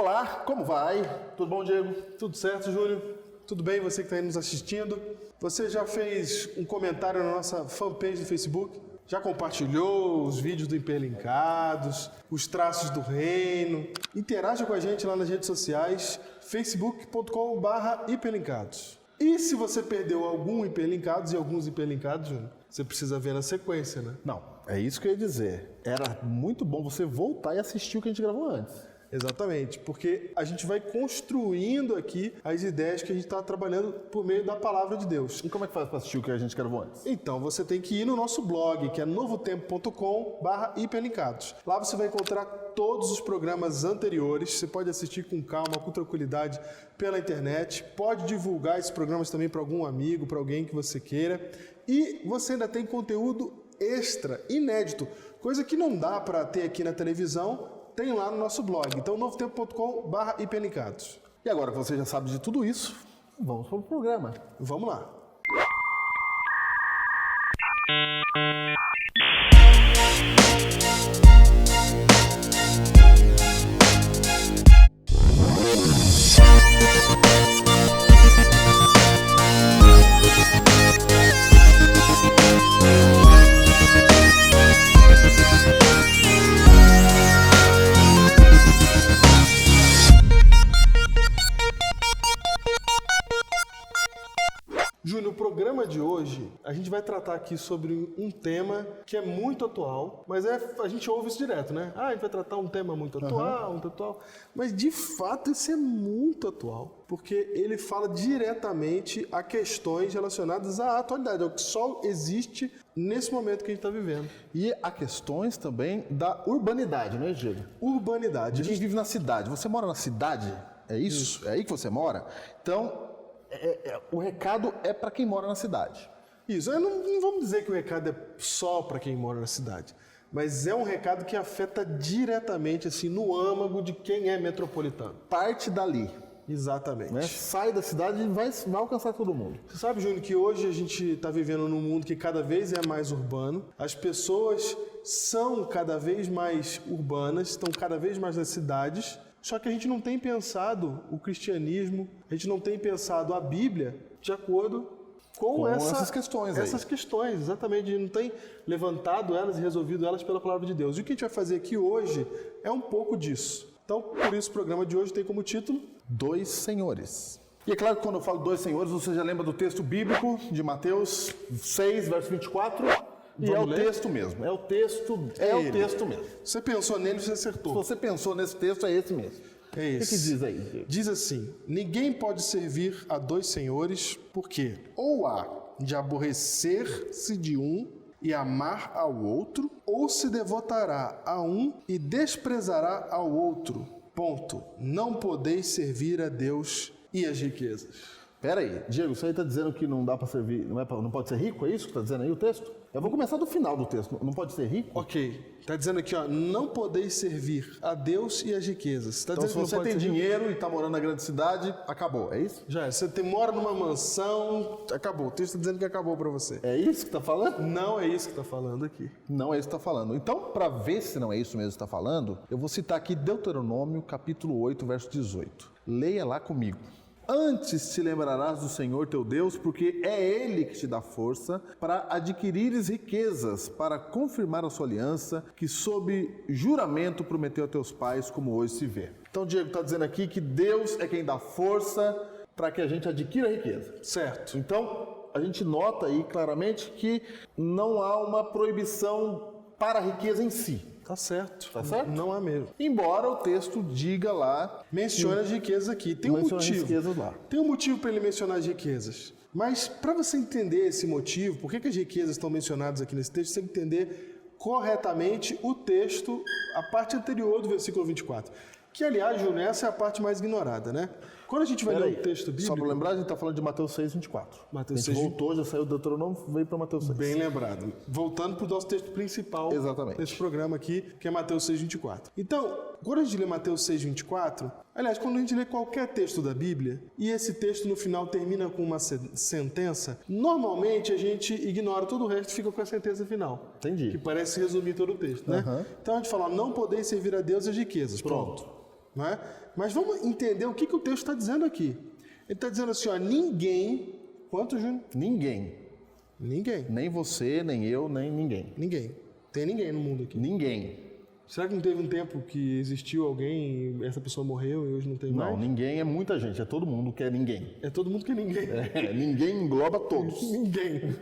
Olá, como vai? Tudo bom, Diego? Tudo certo, Júlio? Tudo bem, você que está aí nos assistindo? Você já fez um comentário na nossa fanpage do Facebook? Já compartilhou os vídeos do Hiperlinkados, os traços do reino? Interaja com a gente lá nas redes sociais, facebook.com/hiperlinkados. E se você perdeu algum Hiperlinkados e alguns Hiperlinkados, Júnior, você precisa ver na sequência, né? Não, é isso que eu ia dizer. Era muito bom você voltar e assistir o que a gente gravou antes. Exatamente, porque a gente vai construindo aqui as ideias que a gente está trabalhando por meio da palavra de Deus. E como é que faz para assistir o que a gente gravou antes? Então, você tem que ir no nosso blog, que é novotempo.com/hiperlinkados. Lá você vai encontrar todos os programas anteriores, você pode assistir com calma, com tranquilidade pela internet, pode divulgar esses programas também para algum amigo, para alguém que você queira. E você ainda tem conteúdo extra, inédito, coisa que não dá para ter aqui na televisão, tem lá no nosso blog. Então, novotempo.com/hiperlinkados. E agora que você já sabe de tudo isso, vamos para o programa. Vamos lá. Júnior, no programa de hoje, a gente vai tratar aqui sobre um tema que é muito atual, mas a gente ouve isso direto, né? A gente vai tratar um tema muito atual, muito atual. Mas, de fato, esse é muito atual, porque ele fala diretamente a questões relacionadas à atualidade, ao que só existe nesse momento que a gente está vivendo. E há questões também da urbanidade, não é, Diego? Urbanidade. De quem vive na cidade. Você mora na cidade? É isso? É aí que você mora? Então, o recado é para quem mora na cidade. Isso, não vamos dizer que o recado é só para quem mora na cidade, mas é um recado que afeta diretamente, assim, no âmago de quem é metropolitano. Parte dali. Exatamente. Né? Sai da cidade e vai alcançar todo mundo. Você sabe, Júnior, que hoje a gente está vivendo num mundo que cada vez é mais urbano, as pessoas são cada vez mais urbanas, estão cada vez mais nas cidades. Só que a gente não tem pensado o cristianismo, a gente não tem pensado a Bíblia de acordo com essas questões aí. Essas questões, exatamente. A gente não tem levantado elas e resolvido elas pela palavra de Deus. E o que a gente vai fazer aqui hoje é um pouco disso. Então, por isso o programa de hoje tem como título Dois Senhores. E é claro que quando eu falo dois senhores, você já lembra do texto bíblico de Mateus 6, verso 24? E é o texto mesmo, é o texto mesmo. Você pensou nele, você acertou. Se você pensou nesse texto, é esse mesmo. É esse. O que diz aí, Diego? Diz assim: ninguém pode servir a dois senhores, porque ou há de aborrecer-se de um e amar ao outro, ou se devotará a um e desprezará ao outro. Ponto. Não podeis servir a Deus e as riquezas. Pera aí, Diego, você aí está dizendo que não dá para servir, não pode ser rico, é isso que está dizendo aí o texto? Eu vou começar do final do texto, não pode ser rico? Ok, está dizendo aqui, não podeis servir a Deus e as riquezas. Então se você tem dinheiro e está morando na grande cidade, acabou, é isso? Já é, você mora numa mansão, acabou, o texto está dizendo que acabou para você. É isso que está falando? Não é isso que está falando aqui. Não é isso que está falando. Então, para ver se não é isso mesmo que está falando, eu vou citar aqui Deuteronômio, capítulo 8, verso 18. Leia lá comigo. Antes te lembrarás do Senhor teu Deus, porque é Ele que te dá força para adquirires riquezas, para confirmar a sua aliança, que sob juramento prometeu a teus pais, como hoje se vê. Então, Diego está dizendo aqui que Deus é quem dá força para que a gente adquira riqueza. Certo. Então, a gente nota aí claramente que não há uma proibição para a riqueza em si. Tá certo. Tá certo? Não há mesmo. Embora o texto diga lá... Menciona as riquezas aqui. Tem um motivo. Lá. Tem um motivo para ele mencionar as riquezas. Mas para você entender esse motivo, por que as riquezas estão mencionadas aqui nesse texto, você tem que entender corretamente o texto, a parte anterior do versículo 24. Que, aliás, Júnior, essa é a parte mais ignorada, né? Quando a gente vai ler o texto bíblico... Só para lembrar, a gente está falando de Mateus 6, 24. Mateus 6, a gente voltou, já saiu do Deuteronômio, veio para Mateus 6. Bem lembrado. Voltando para o nosso texto principal desse programa aqui, que é Mateus 6, 24. Então, quando a gente lê Mateus 6, 24... Aliás, quando a gente lê qualquer texto da Bíblia, e esse texto no final termina com uma sentença, normalmente a gente ignora todo o resto e fica com a sentença final. Entendi. Que parece resumir todo o texto, né? Então a gente fala, não podeis servir a Deus e as riquezas. Pronto. não é? Mas vamos entender o que o texto está dizendo aqui. Ele está dizendo assim, ó, ninguém... Quanto, Júnior? Ninguém. Ninguém. Nem você, nem eu, nem ninguém. Ninguém. Tem ninguém no mundo aqui. Ninguém. Será que não teve um tempo que existiu alguém e essa pessoa morreu e hoje não tem mais? Não, ninguém é muita gente, é todo mundo que é ninguém. É todo mundo que é ninguém. Ninguém engloba todos. Ninguém.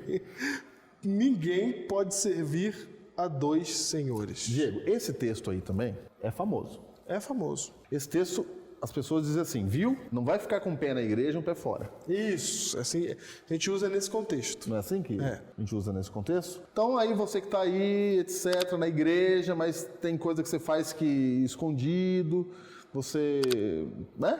Ninguém pode servir a dois senhores. Diego, esse texto aí também é famoso. É famoso. Esse texto, as pessoas dizem assim, viu? Não vai ficar com um pé na igreja e um pé fora. Isso, assim, a gente usa nesse contexto. Não é assim que É. a gente usa nesse contexto? Então aí você que está aí, etc., na igreja, mas tem coisa que você faz que escondido, você, né?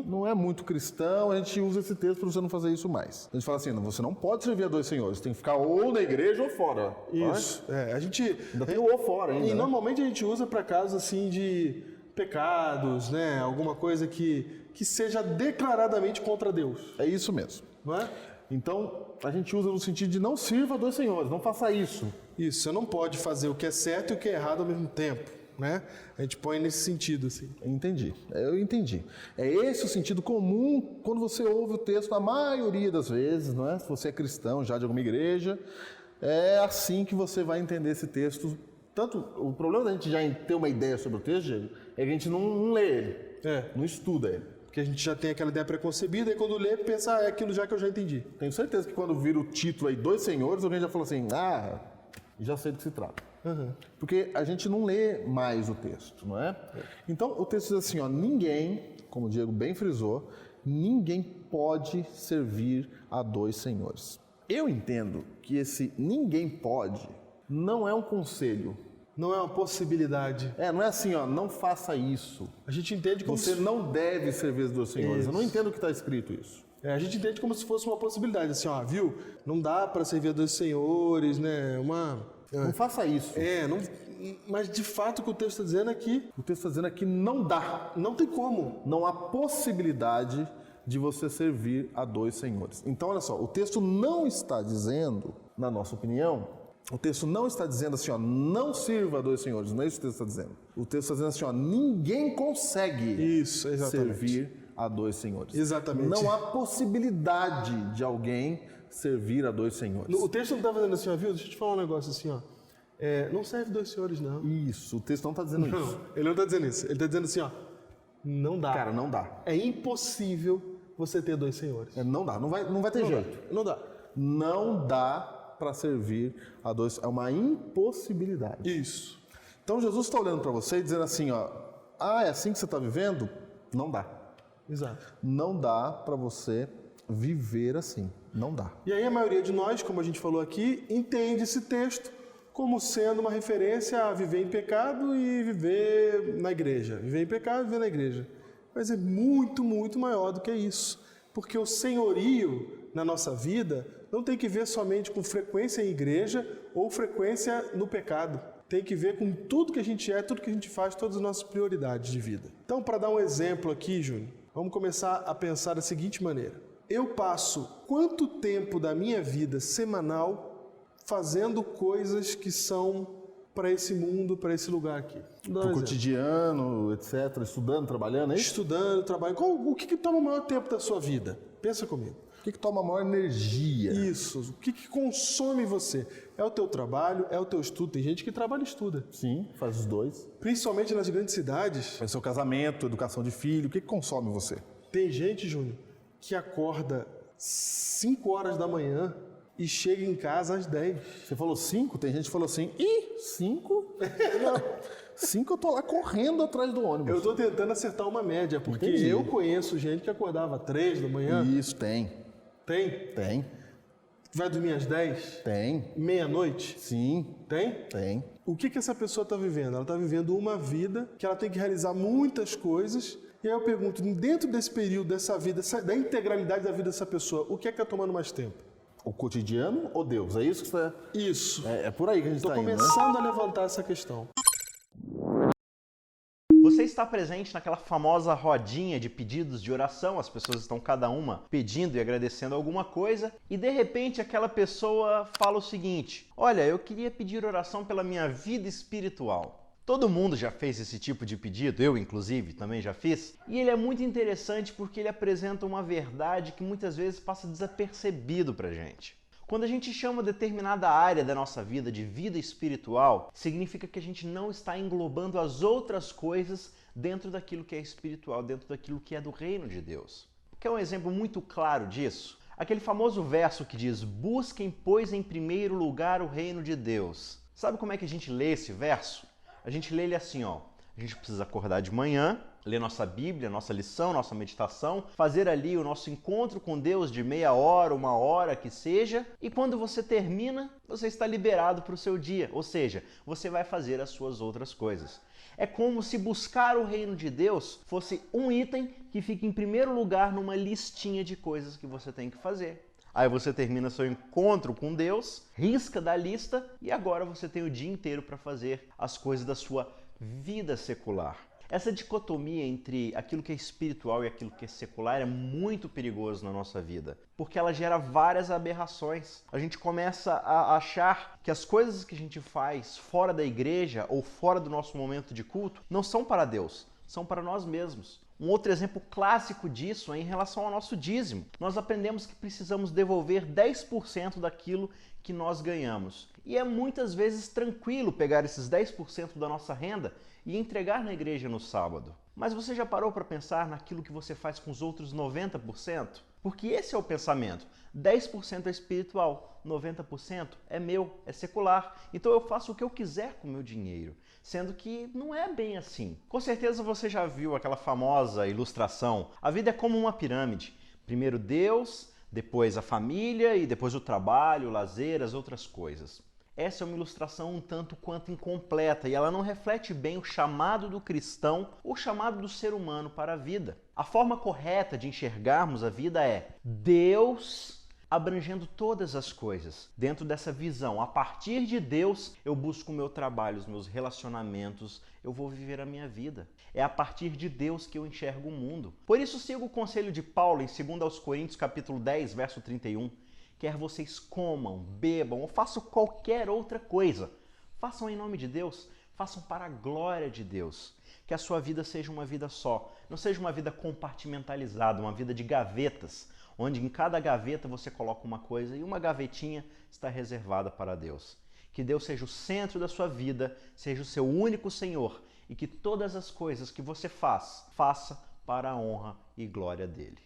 Não é muito cristão, a gente usa esse texto para você não fazer isso mais. A gente fala assim, não, você não pode servir a dois senhores, tem que ficar ou na igreja ou fora. Isso. É, a gente... Ainda tem o ou fora ainda, E né? normalmente a gente usa para casos assim de pecados, né? Alguma coisa que seja declaradamente contra Deus, É isso mesmo. não é? Então, a gente usa no sentido de não sirva a dois senhores, não faça isso. Isso, você não pode fazer o que é certo e o que é errado ao mesmo tempo, né? A gente põe nesse sentido, assim. Eu entendi. É esse o sentido comum quando você ouve o texto, a maioria das vezes, não é? Se você é cristão já de alguma igreja, é assim que você vai entender esse texto. Tanto, o problema da gente já ter uma ideia sobre o texto, Diego, é que a gente não lê ele, não estuda ele. Porque a gente já tem aquela ideia preconcebida e quando lê, pensa, é aquilo já que eu já entendi. Tenho certeza que quando vira o título aí, dois senhores, alguém já falou assim, já sei do que se trata. Porque a gente não lê mais o texto, não é? Então, o texto diz assim, ó, ninguém, como o Diego bem frisou, ninguém pode servir a dois senhores. Eu entendo que esse ninguém pode não é um conselho. Não é uma possibilidade. Não é assim, ó, não faça isso. A gente entende como Você não deve servir os dois senhores. Isso. Eu não entendo o que está escrito isso. a gente entende como se fosse uma possibilidade, assim, ó, viu? Não dá para servir a dois senhores, né? Não faça isso. Mas de fato o que o texto está dizendo é que O texto está dizendo aqui não dá. não tem como. Não há possibilidade de você servir a dois senhores. Então, olha só, o texto não está dizendo, na nossa opinião, o texto não está dizendo assim, ó, não sirva a dois senhores. Não é isso que o texto está dizendo. O texto está dizendo assim, ó, ninguém consegue Isso, exatamente. servir a dois senhores. Exatamente. Não há possibilidade de alguém servir a dois senhores. O texto não está fazendo assim, ó, viu? Deixa eu te falar um negócio assim, ó. Não serve dois senhores, não. Isso, o texto não está dizendo isso. Não, ele não está dizendo isso. Ele está dizendo assim, ó, não dá. Cara, não dá. É impossível você ter dois senhores. Não dá, não vai ter jeito. Não dá. Não dá para servir a dois. É uma impossibilidade. Isso. Então Jesus está olhando para você e dizendo assim, ó, é assim que você está vivendo? Não dá. Exato. Não dá para você viver assim. Não dá. E aí a maioria de nós, como a gente falou aqui, entende esse texto como sendo uma referência a viver em pecado e viver na igreja. Viver em pecado e viver na igreja. Mas é muito, muito maior do que isso. Porque o senhorio na nossa vida não tem que ver somente com frequência em igreja ou frequência no pecado. Tem que ver com tudo que a gente é, tudo que a gente faz, todas as nossas prioridades de vida. Então, para dar um exemplo aqui, Júnior, vamos começar a pensar da seguinte maneira. Eu passo quanto tempo da minha vida semanal fazendo coisas que são para esse mundo, para esse lugar aqui? Pro cotidiano, etc. Estudando, trabalhando, é isso? Estudando, trabalhando. O que toma o maior tempo da sua vida? Pensa comigo. O que toma maior energia? Isso. O que consome você? É o teu trabalho, é o teu estudo. Tem gente que trabalha e estuda. Sim, faz os dois. Principalmente nas grandes cidades. É o seu casamento, educação de filho. O que consome você? Tem gente, Júnior, que acorda 5 horas da manhã e chega em casa às 10. Você falou 5, tem gente que falou assim, 5? 5 eu tô lá correndo atrás do ônibus. Eu tô tentando acertar uma média, porque Entendi. eu conheço gente que acordava 3 da manhã. Isso, tem. Tem? Vai dormir às 10? Tem. Meia-noite? Sim, Tem? O que essa pessoa está vivendo? Ela está vivendo uma vida que ela tem que realizar muitas coisas. E aí eu pergunto, dentro desse período, dessa vida, da integralidade da vida dessa pessoa, o que é que está tomando mais tempo? O cotidiano ou Deus? É isso que você... Isso. É por aí que a gente Estou está indo, né? começando a levantar essa questão. Você está presente naquela famosa rodinha de pedidos de oração, as pessoas estão cada uma pedindo e agradecendo alguma coisa, e de repente aquela pessoa fala o seguinte: olha, eu queria pedir oração pela minha vida espiritual. Todo mundo já fez esse tipo de pedido, eu inclusive também já fiz, e ele é muito interessante porque ele apresenta uma verdade que muitas vezes passa desapercebido pra gente. Quando a gente chama determinada área da nossa vida de vida espiritual, significa que a gente não está englobando as outras coisas dentro daquilo que é espiritual, dentro daquilo que é do reino de Deus. Quer um exemplo muito claro disso? Aquele famoso verso que diz: busquem, pois, em primeiro lugar o reino de Deus. Sabe como é que a gente lê esse verso? A gente lê ele assim, ó. A gente precisa acordar de manhã, ler nossa Bíblia, nossa lição, nossa meditação, fazer ali o nosso encontro com Deus de meia hora, uma hora que seja, e quando você termina, você está liberado para o seu dia, ou seja, você vai fazer as suas outras coisas. É como se buscar o reino de Deus fosse um item que fica em primeiro lugar numa listinha de coisas que você tem que fazer. Aí você termina seu encontro com Deus, risca da lista e agora você tem o dia inteiro para fazer as coisas da sua vida secular. Essa dicotomia entre aquilo que é espiritual e aquilo que é secular é muito perigoso na nossa vida, porque ela gera várias aberrações. A gente começa a achar que as coisas que a gente faz fora da igreja ou fora do nosso momento de culto não são para Deus, são para nós mesmos. Um outro exemplo clássico disso é em relação ao nosso dízimo. Nós aprendemos que precisamos devolver 10% daquilo que nós ganhamos. E é muitas vezes tranquilo pegar esses 10% da nossa renda e entregar na igreja no sábado. Mas você já parou para pensar naquilo que você faz com os outros 90%? Porque esse é o pensamento. 10% é espiritual, 90% é meu, é secular. Então eu faço o que eu quiser com o meu dinheiro. Sendo que não é bem assim. Com certeza você já viu aquela famosa ilustração. A vida é como uma pirâmide. Primeiro Deus, depois a família e depois o trabalho, o lazer, as outras coisas. Essa é uma ilustração um tanto quanto incompleta e ela não reflete bem o chamado do cristão, o chamado do ser humano para a vida. A forma correta de enxergarmos a vida é Deus abrangendo todas as coisas. Dentro dessa visão, a partir de Deus, eu busco o meu trabalho, os meus relacionamentos, eu vou viver a minha vida. É a partir de Deus que eu enxergo o mundo. Por isso sigo o conselho de Paulo em 2 Coríntios capítulo 10, verso 31. Quer vocês comam, bebam ou façam qualquer outra coisa, façam em nome de Deus, façam para a glória de Deus. Que a sua vida seja uma vida só, não seja uma vida compartimentalizada, uma vida de gavetas, onde em cada gaveta você coloca uma coisa e uma gavetinha está reservada para Deus. Que Deus seja o centro da sua vida, seja o seu único Senhor e que todas as coisas que você faça para a honra e glória dele.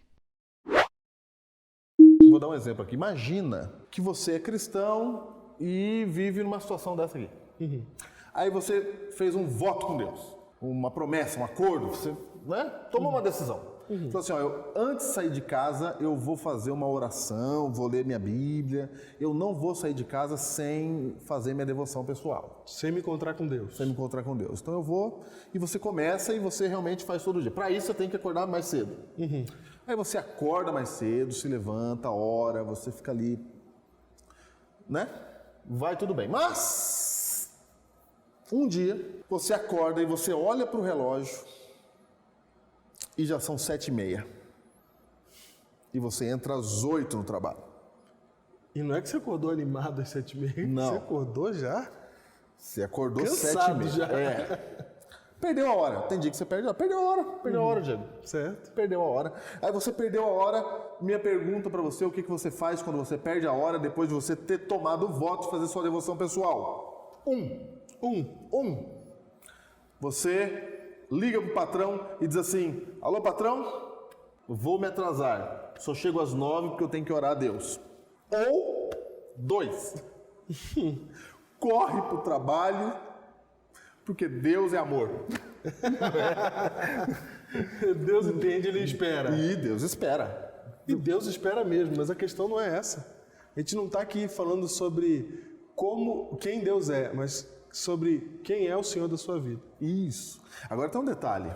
Vou dar um exemplo aqui. Imagina que você é cristão e vive numa situação dessa aqui. Aí você fez um voto com Deus, uma promessa, um acordo, você tomou uma decisão. Falou assim, ó, antes de sair de casa, eu vou fazer uma oração, vou ler minha Bíblia, eu não vou sair de casa sem fazer minha devoção pessoal. Sem me encontrar com Deus. Sem me encontrar com Deus. Então eu vou, e você começa e você realmente faz todo dia. Para isso você tem que acordar mais cedo. Aí você acorda mais cedo, se levanta, ora, você fica ali, né? Vai tudo bem. Mas, um dia, você acorda e você olha para o relógio e já são 7h30. E você entra às 8 no trabalho. E não é que você acordou animado às 7h30? Não. Você acordou já? Você acordou Cansado 7h30. já. Perdeu a hora. Tem dia que você perde a hora. Perdeu a hora, Diego. Certo. Perdeu a hora. Aí você perdeu a hora. Minha pergunta para você, o que você faz quando você perde a hora depois de você ter tomado o voto de fazer sua devoção pessoal? Você liga pro patrão e diz assim, alô patrão, vou me atrasar. Só chego às 9 porque eu tenho que orar a Deus. Ou 2. Corre pro trabalho porque Deus é amor. Deus entende, Ele espera. E Deus espera. E Deus espera mesmo, mas a questão não é essa. A gente não está aqui falando sobre quem Deus é, mas sobre quem é o Senhor da sua vida. Isso. Agora tem um detalhe.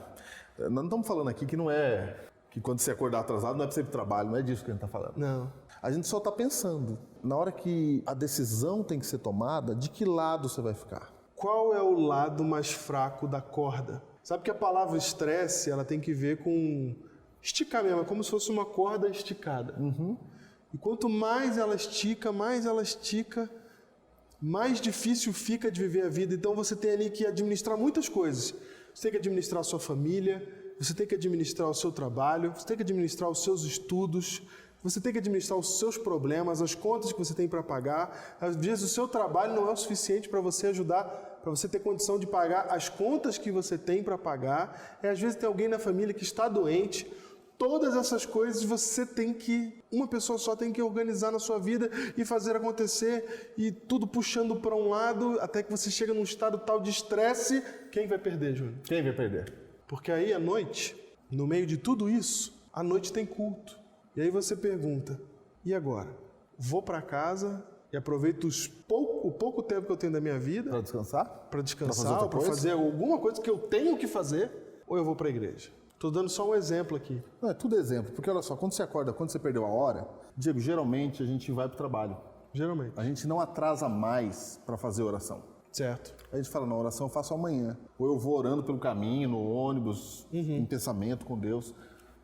Nós não estamos falando aqui que não é... que quando você acordar atrasado não é para você ir para o trabalho, não é disso que a gente está falando. Não. A gente só está pensando, na hora que a decisão tem que ser tomada, de que lado você vai ficar? Qual é o lado mais fraco da corda? Sabe que a palavra estresse, ela tem que ver com esticar mesmo, é como se fosse uma corda esticada. E quanto mais ela estica, mais difícil fica de viver a vida. Então você tem ali que administrar muitas coisas. Você tem que administrar a sua família, você tem que administrar o seu trabalho, você tem que administrar os seus estudos, você tem que administrar os seus problemas, as contas que você tem para pagar. Às vezes o seu trabalho não é o suficiente para você ajudar, para você ter condição de pagar as contas que você tem para pagar. Às vezes tem alguém na família que está doente. Todas essas coisas uma pessoa só tem que organizar na sua vida e fazer acontecer, e tudo puxando para um lado, até que você chega num estado tal de estresse. Quem vai perder, Júnior? Quem vai perder? Porque aí à noite, no meio de tudo isso, à noite tem culto. E aí você pergunta, e agora? Vou para casa e aproveito o pouco tempo que eu tenho da minha vida Para descansar? ou para fazer alguma coisa que eu tenho que fazer, ou eu vou para a igreja? Estou dando só um exemplo aqui. Não, é tudo exemplo, porque olha só, quando você acorda, quando você perdeu a hora, Diego, geralmente a gente vai para o trabalho. Geralmente. A gente não atrasa mais para fazer oração. Certo. A gente fala, não, oração eu faço amanhã. Ou eu vou orando pelo caminho, no ônibus, em pensamento com Deus.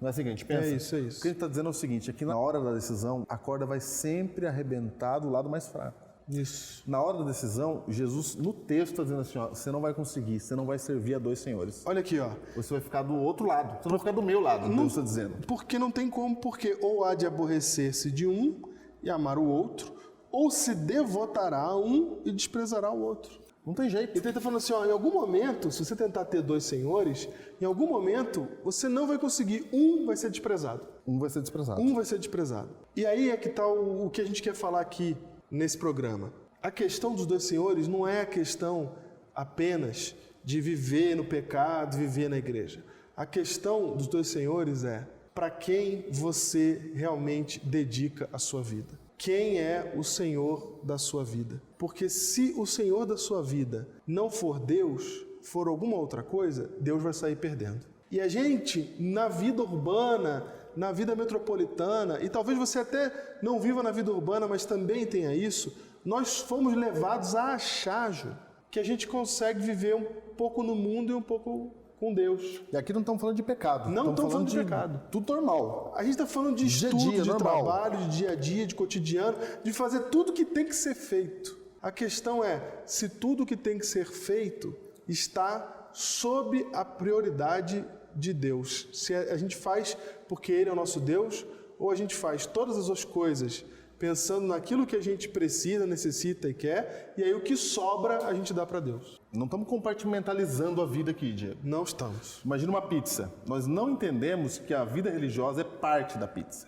Não é assim que a gente pensa? É isso. O que a gente está dizendo é o seguinte, é que na hora da decisão, a corda vai sempre arrebentar do lado mais fraco. Isso. Na hora da decisão, Jesus, no texto, está dizendo assim, ó, você não vai conseguir, você não vai servir a dois senhores. Olha aqui, ó. Você vai ficar do outro lado, você não vai ficar do meu lado, Deus está dizendo. Porque não tem como, porque ou há de aborrecer-se de um e amar o outro, ou se devotará a um e desprezará o outro. Não tem jeito. Então ele está falando assim, ó, em algum momento, se você tentar ter dois senhores, em algum momento você não vai conseguir, um vai ser desprezado. Um vai ser desprezado. Um vai ser desprezado. E aí é que está o que a gente quer falar aqui nesse programa. A questão dos dois senhores não é a questão apenas de viver no pecado, viver na igreja. A questão dos dois senhores é para quem você realmente dedica a sua vida. Quem é o Senhor da sua vida? Porque se o Senhor da sua vida não for Deus, for alguma outra coisa, Deus vai sair perdendo. E a gente, na vida urbana, na vida metropolitana, e talvez você até não viva na vida urbana, mas também tenha isso, nós fomos levados a achar, Ju, que a gente consegue viver um pouco no mundo e um pouco com Deus. E aqui não estamos falando de pecado. Não estamos falando de pecado. Tudo normal. A gente está falando de Dia a estudo, dia, de normal. trabalho, de dia a dia, de cotidiano, de fazer tudo que tem que ser feito. A questão é se tudo que tem que ser feito está sob a prioridade de Deus. Se a gente faz porque Ele é o nosso Deus, ou a gente faz todas as outras coisas pensando naquilo que a gente precisa, necessita e quer, e aí o que sobra a gente dá para Deus. Não estamos compartimentalizando a vida aqui, Diego. Não estamos. Imagina uma pizza. Nós não entendemos que a vida religiosa é parte da pizza.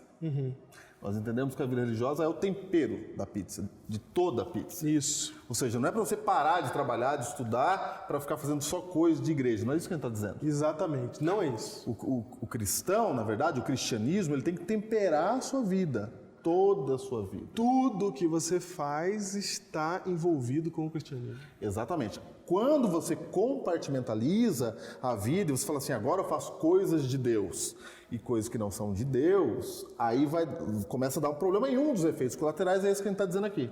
Nós entendemos que a vida religiosa é o tempero da pizza, de toda a pizza. Isso. Ou seja, não é para você parar de trabalhar, de estudar, para ficar fazendo só coisas de igreja. Não é isso que a gente está dizendo. Exatamente. Não é isso. O cristão, na verdade, o cristianismo, ele tem que temperar a sua vida. Toda a sua vida. Tudo que você faz está envolvido com o cristianismo. Exatamente. Quando você compartimentaliza a vida e você fala assim, agora eu faço coisas de Deus e coisas que não são de Deus, aí começa a dar um problema em um dos efeitos colaterais, é isso que a gente está dizendo aqui.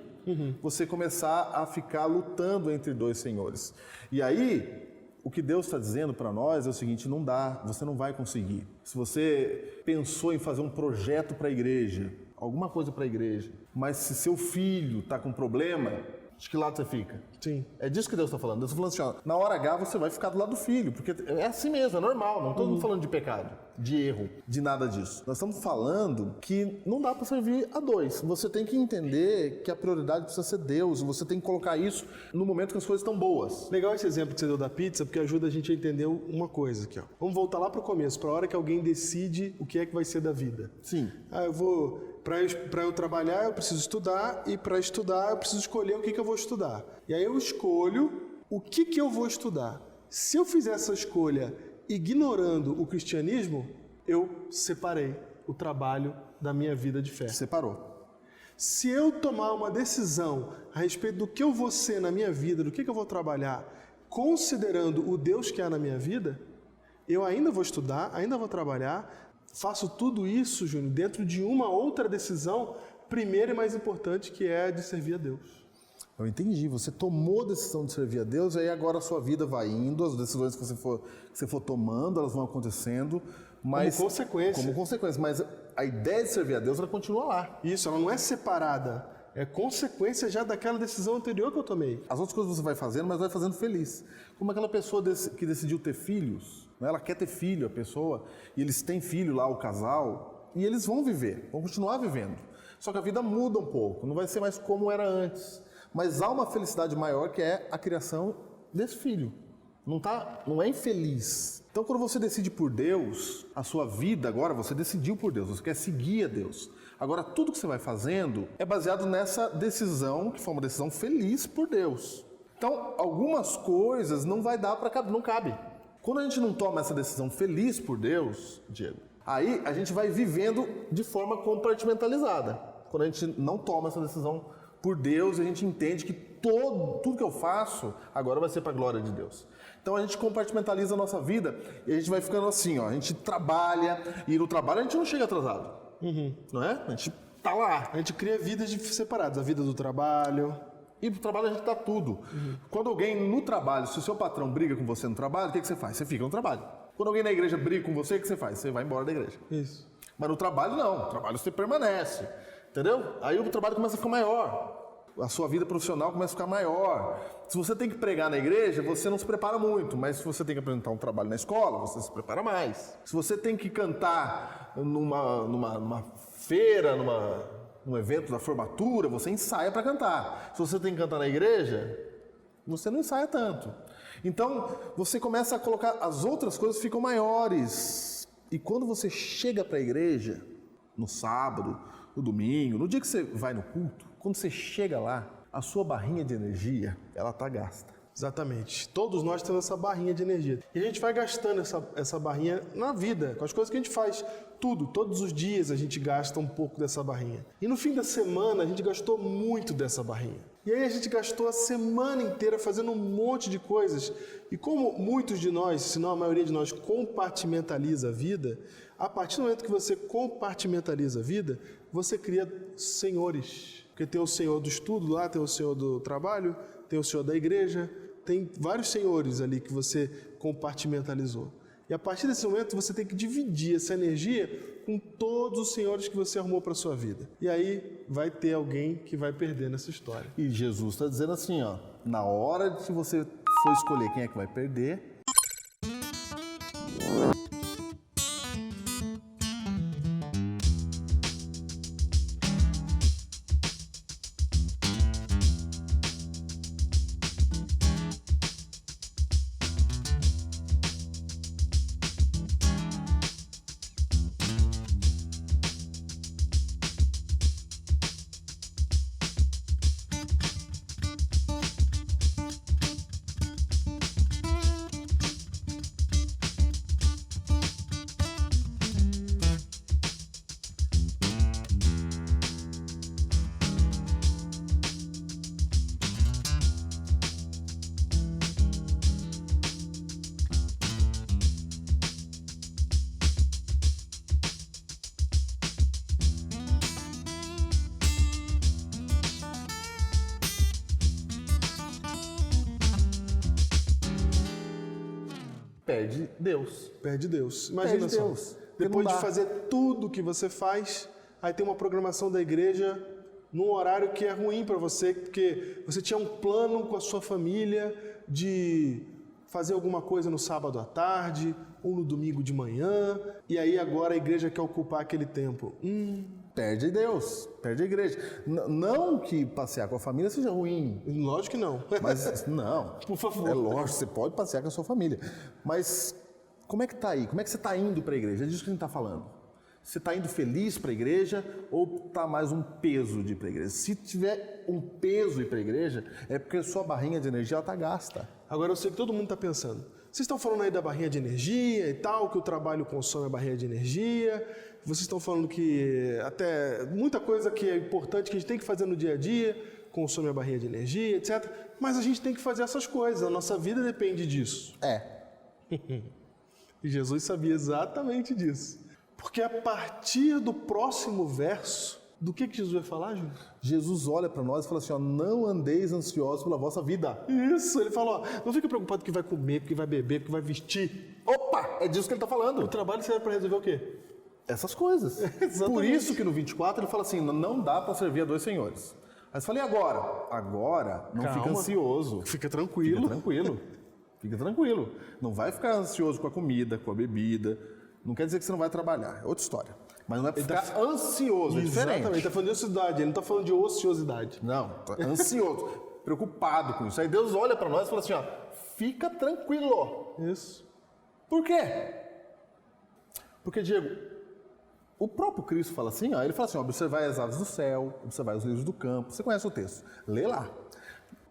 Você começar a ficar lutando entre dois senhores. E aí, o que Deus está dizendo para nós é o seguinte, não dá, você não vai conseguir. Se você pensou em fazer um projeto para a igreja, alguma coisa para a igreja, mas se seu filho está com problema, de que lado você fica? Sim. É disso que Deus está falando. Deus está falando assim, ó, na hora H você vai ficar do lado do filho, porque é assim mesmo, é normal, não estamos falando de pecado, de erro, de nada disso. Nós estamos falando que não dá para servir a dois. Você tem que entender que a prioridade precisa ser Deus, você tem que colocar isso no momento que as coisas estão boas. Legal esse exemplo que você deu da pizza, porque ajuda a gente a entender uma coisa aqui, ó. Vamos voltar lá para o começo, para a hora que alguém decide o que é que vai ser da vida. Sim. Para eu trabalhar, eu preciso estudar, e para estudar, eu preciso escolher o que eu vou estudar. E aí eu escolho o que eu vou estudar. Se eu fizer essa escolha ignorando o cristianismo, eu separei o trabalho da minha vida de fé. Separou. Se eu tomar uma decisão a respeito do que eu vou ser na minha vida, do que eu vou trabalhar, considerando o Deus que há na minha vida, eu ainda vou estudar, ainda vou trabalhar, faço tudo isso, Júnior, dentro de uma outra decisão, primeira e mais importante, que é a de servir a Deus. Eu entendi, você tomou a decisão de servir a Deus, aí agora a sua vida vai indo, as decisões que você for tomando, elas vão acontecendo, mas... Como consequência, mas a ideia de servir a Deus, ela continua lá. Isso, ela não é separada. É consequência já daquela decisão anterior que eu tomei. As outras coisas você vai fazendo, mas vai fazendo feliz. Como aquela pessoa que decidiu ter filhos, né? Ela quer ter filho, a pessoa, e eles têm filho lá, o casal, e eles vão viver, vão continuar vivendo. Só que a vida muda um pouco, não vai ser mais como era antes. Mas há uma felicidade maior que é a criação desse filho. Não é infeliz. Então, quando você decide por Deus, a sua vida agora, você decidiu por Deus, você quer seguir a Deus. Agora, tudo que você vai fazendo é baseado nessa decisão, que foi uma decisão feliz por Deus. Então, algumas coisas não vai dar para não cabe. Quando a gente não toma essa decisão feliz por Deus, Diego, aí a gente vai vivendo de forma compartimentalizada. Quando a gente não toma essa decisão por Deus, a gente entende que tudo que eu faço agora vai ser para a glória de Deus. Então a gente compartimentaliza a nossa vida e a gente vai ficando assim, ó, a gente trabalha e no trabalho a gente não chega atrasado, não é? A gente tá lá. A gente cria vidas separadas, a vida do trabalho. E pro trabalho a gente dá tudo. Quando alguém no trabalho, se o seu patrão briga com você no trabalho, o que você faz? Você fica no trabalho. Quando alguém na igreja briga com você, o que você faz? Você vai embora da igreja. Isso. Mas no trabalho não, no trabalho você permanece, entendeu? Aí o trabalho começa a ficar maior. A sua vida profissional começa a ficar maior. Se você tem que pregar na igreja, você não se prepara muito, mas se você tem que apresentar um trabalho na escola, você se prepara mais. Se você tem que cantar numa feira, num evento da formatura, você ensaia para cantar. Se você tem que cantar na igreja, você não ensaia tanto. Então, você começa a colocar, as outras coisas ficam maiores. E quando você chega para a igreja, no sábado, no domingo, no dia que você vai no culto, quando você chega lá, a sua barrinha de energia, ela tá gasta. Exatamente. Todos nós temos essa barrinha de energia. E a gente vai gastando essa barrinha na vida, com as coisas que a gente faz. Tudo, todos os dias a gente gasta um pouco dessa barrinha. E no fim da semana a gente gastou muito dessa barrinha. E aí a gente gastou a semana inteira fazendo um monte de coisas. E como muitos de nós, se não a maioria de nós, compartimentaliza a vida, a partir do momento que você compartimentaliza a vida, você cria senhores. Porque tem o senhor do estudo lá, tem o senhor do trabalho, tem o senhor da igreja, tem vários senhores ali que você compartimentalizou. E a partir desse momento você tem que dividir essa energia com todos os senhores que você arrumou para a sua vida. E aí vai ter alguém que vai perder nessa história. E Jesus está dizendo assim, ó, na hora que você for escolher quem é que vai perder, perde Deus. Perde Deus. Imagina Perde só. Deus. Depois Não de dá. fazer tudo que você faz, aí tem uma programação da igreja num horário que é ruim para você, porque você tinha um plano com a sua família de fazer alguma coisa no sábado à tarde ou no domingo de manhã, e aí agora a igreja quer ocupar aquele tempo. Perde Deus, perde a igreja. Não que passear com a família seja ruim, Lógico que não. mas não. Por favor. É lógico, você pode passear com a sua família. Mas como é que tá aí? Como é que você está indo para a igreja? É disso que a gente está falando. Você está indo feliz para a igreja ou está mais um peso de ir para a igreja? Se tiver um peso ir para a igreja, é porque a sua barrinha de energia está gasta. Agora eu sei que todo mundo está pensando. Vocês estão falando aí da barrinha de energia e tal, que o trabalho consome a barrinha de energia. Vocês estão falando que até muita coisa que é importante, que a gente tem que fazer no dia a dia, consome a barrinha de energia, etc. Mas a gente tem que fazer essas coisas, a nossa vida depende disso. É. E Jesus sabia exatamente disso. Porque a partir do próximo verso, do que Jesus vai falar, Júlio? Jesus olha para nós e fala assim, ó, não andeis ansiosos pela vossa vida. Isso, ele fala, ó, não fica preocupado com o que vai comer, com o que vai beber, com o que vai vestir. Opa, é disso que ele está O falando. trabalho serve para resolver o quê? Essas coisas. Exatamente. Por isso que no 24 ele fala assim, não dá para servir a dois senhores. Aí você fala, e agora? Agora, não Calma. fica ansioso. Fica tranquilo. Fica tranquilo. Fica tranquilo. Não vai ficar ansioso com a comida, com a bebida. Não quer dizer que você não vai trabalhar. É outra história. Mas não é pra ficar ansioso, é diferente. Exatamente, ele tá falando de ociosidade, ele não tá falando de ociosidade. Não, tá ansioso, preocupado com isso. Aí Deus olha pra nós e fala assim, ó, fica tranquilo. Isso. Por quê? Porque, Diego, o próprio Cristo fala assim, ó, ele fala assim, ó, observai as aves do céu, observai os lírios do campo. Você conhece o texto, lê lá.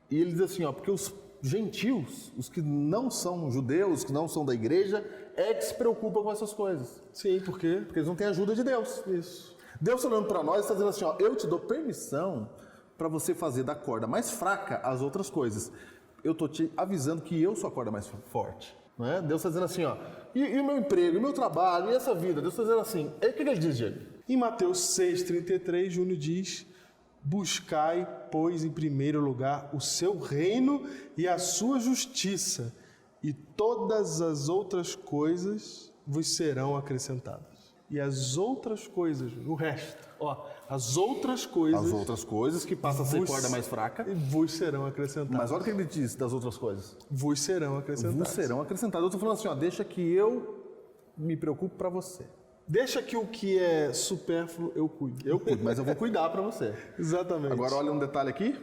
E ele diz assim, ó, porque os gentios, os que não são judeus, que não são da igreja, é que se preocupam com essas coisas. Sim, por quê? Porque eles não têm ajuda de Deus. Isso. Deus olhando para nós está dizendo assim, ó, eu te dou permissão para você fazer da corda mais fraca as outras coisas. Eu tô te avisando que eu sou a corda mais forte. Não é? Deus está dizendo assim, ó, e o meu emprego, e o meu trabalho, e essa vida? Deus está dizendo assim. E o que ele diz, Diego? Em Mateus 6,33, Júnior diz, buscai, pois, em primeiro lugar o seu reino e a sua justiça, e todas as outras coisas vos serão acrescentadas. E as outras coisas, o resto, ó, as outras coisas... As outras coisas que passam a ser corda mais fraca. Vos serão acrescentadas. Mas olha o que ele diz das outras coisas. Vos serão acrescentadas. Vos serão acrescentadas. Eu estou falando assim, ó, deixa que eu me preocupo para você. Deixa que o que é supérfluo eu cuido. Eu cuido, mas eu vou cuidar para você. Exatamente. Agora olha um detalhe aqui.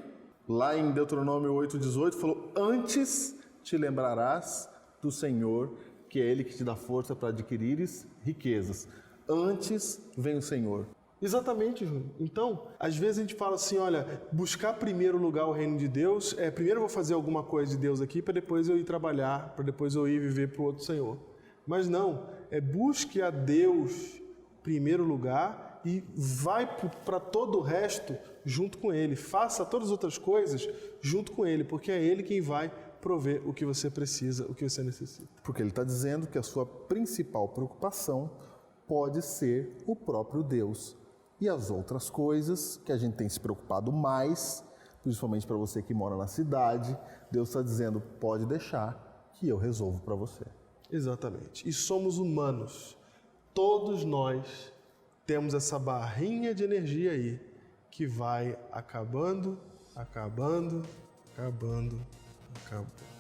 Lá em Deuteronômio 8,18 falou, antes te lembrarás do Senhor, que é Ele que te dá força para adquirires riquezas. Antes vem o Senhor. Exatamente, Júnior. Então, às vezes a gente fala assim, olha, buscar primeiro lugar o reino de Deus, primeiro eu vou fazer alguma coisa de Deus aqui para depois eu ir trabalhar, para depois eu ir viver para o outro Senhor. Mas não, busque a Deus em primeiro lugar e vai para todo o resto junto com Ele. Faça todas as outras coisas junto com Ele, porque é Ele quem vai prover o que você precisa, o que você necessita. Porque Ele está dizendo que a sua principal preocupação pode ser o próprio Deus. E as outras coisas que a gente tem se preocupado mais, principalmente para você que mora na cidade, Deus está dizendo, pode deixar que eu resolvo para você. Exatamente. E somos humanos. Todos nós temos essa barrinha de energia aí que vai acabando, acabando, acabando, acabando.